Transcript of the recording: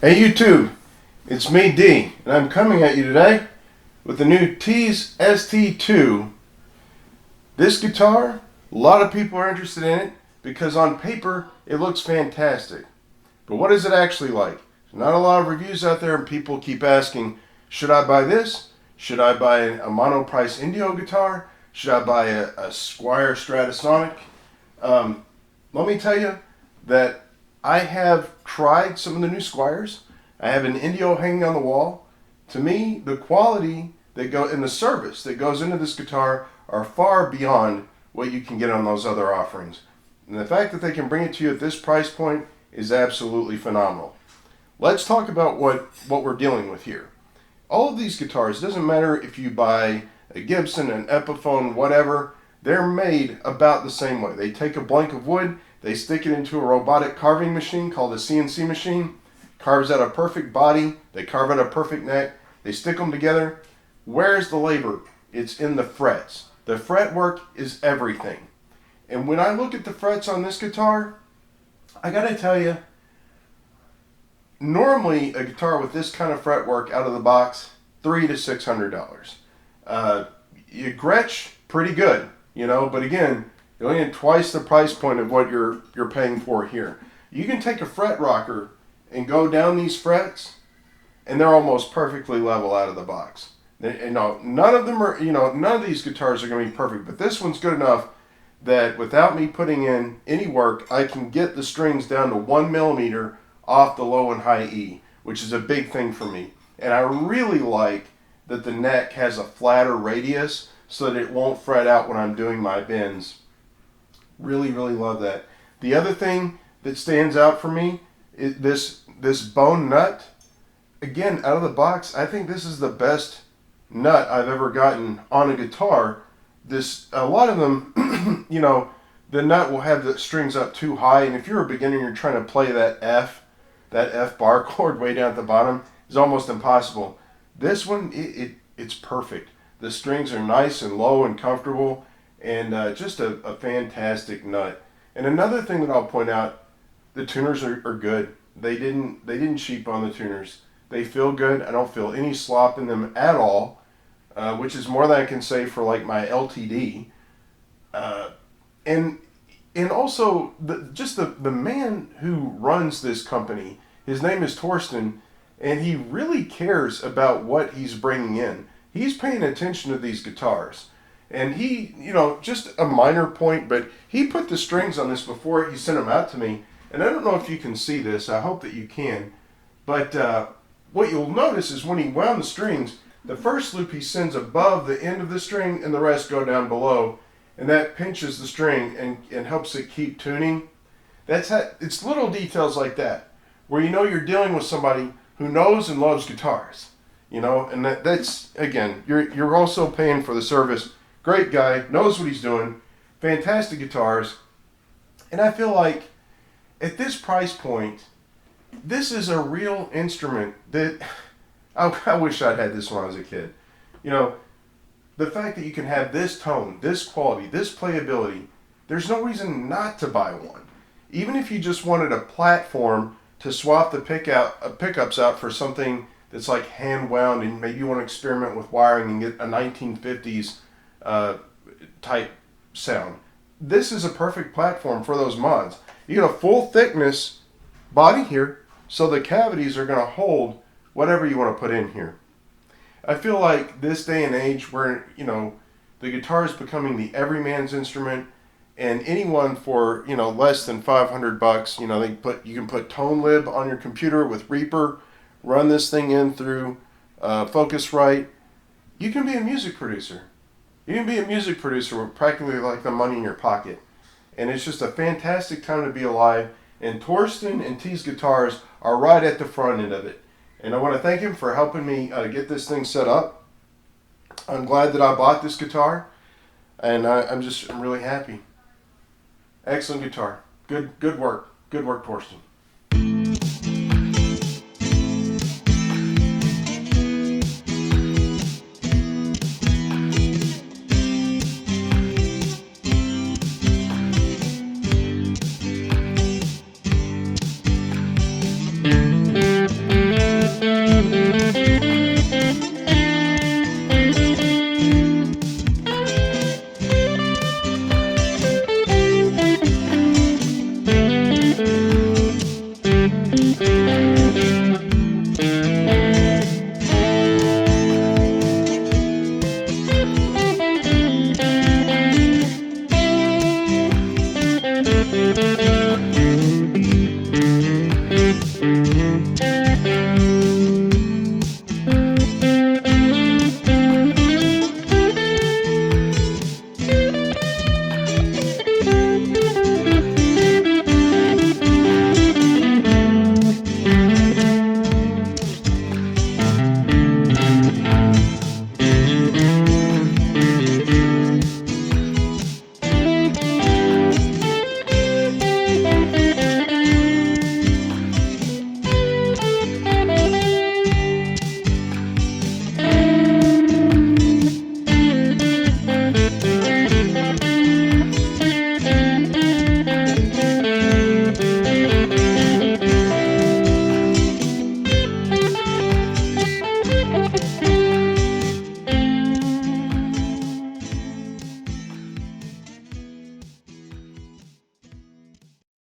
Hey YouTube, it's me D, and I'm coming at you today with the new Tease ST-2. This guitar, a lot of people are interested in it because on paper it looks fantastic. But what is it actually like? There's not a lot of reviews out there and people keep asking, should I buy this? Should I buy a mono price Indio guitar? Should I buy a Squier Stratosonic? Let me tell you that I have tried some of the new Squiers. I have an Indio hanging on the wall. To me, the quality that and the service that goes into this guitar are far beyond what you can get on those other offerings. And the fact that they can bring it to you at this price point is absolutely phenomenal. Let's talk about what we're dealing with here. All of these guitars, it doesn't matter if you buy a Gibson, an Epiphone, whatever, they're made about the same way. They take a blank of wood, they stick it into a robotic carving machine called a CNC machine, carves out a perfect body, they carve out a perfect neck, they stick them together. Where's the labor? It's in the frets. The fretwork is everything. And when I look at the frets on this guitar, I gotta tell you, normally a guitar with this kind of fretwork out of the box, $300 to $600. You Gretsch, pretty good, you know, but again, you're only at twice the price point of what you're paying for here. You can take a fret rocker and go down these frets, and they're almost perfectly level out of the box. None of them are, none of these guitars are going to be perfect, but this one's good enough that without me putting in any work, I can get the strings down to 1 millimeter off the low and high E, which is a big thing for me. And I really like that the neck has a flatter radius so that it won't fret out when I'm doing my bends. Really, really love that. The other thing that stands out for me is this bone nut. Again, out of the box, I think this is the best nut I've ever gotten on a guitar. A lot of them, the nut will have the strings up too high, and if you're a beginner and you're trying to play that F bar chord way down at the bottom, is almost impossible. This one, it's perfect. The strings are nice and low and comfortable, and just a fantastic nut. And another thing that I'll point out, the tuners are good. They didn't cheap on the tuners. They feel good. I don't feel any slop in them at all, which is more than I can say for like my LTD. And also the man who runs this company, his name is Torsten, and he really cares about what he's bringing in. He's paying attention to these guitars. And he, just a minor point, but he put the strings on this before he sent them out to me. And I don't know if you can see this. I hope that you can. But what you'll notice is when he wound the strings, the first loop he sends above the end of the string and the rest go down below. And that pinches the string and helps it keep tuning. It's little details like that where you're dealing with somebody who knows and loves guitars. And that's, again, you're also paying for the service. Great guy, knows what he's doing, fantastic guitars, and I feel like at this price point, this is a real instrument that I wish I'd had this when I was a kid. The fact that you can have this tone, this quality, this playability, there's no reason not to buy one. Even if you just wanted a platform to swap the pickups out for something that's like hand wound, and maybe you want to experiment with wiring and get a 1950s type sound. This is a perfect platform for those mods. You get a full thickness body here, so the cavities are going to hold whatever you want to put in here. I feel like this day and age where, the guitar is becoming the everyman's instrument, and anyone for, less than $500, you can put Tone Lib on your computer with Reaper, run this thing in through Focusrite. You can be a music producer. You can be a music producer with practically like the money in your pocket. And it's just a fantastic time to be alive. And Torsten and Tease Guitars are right at the front end of it. And I want to thank him for helping me get this thing set up. I'm glad that I bought this guitar. And I'm really happy. Excellent guitar. Good work. Good work, Torsten.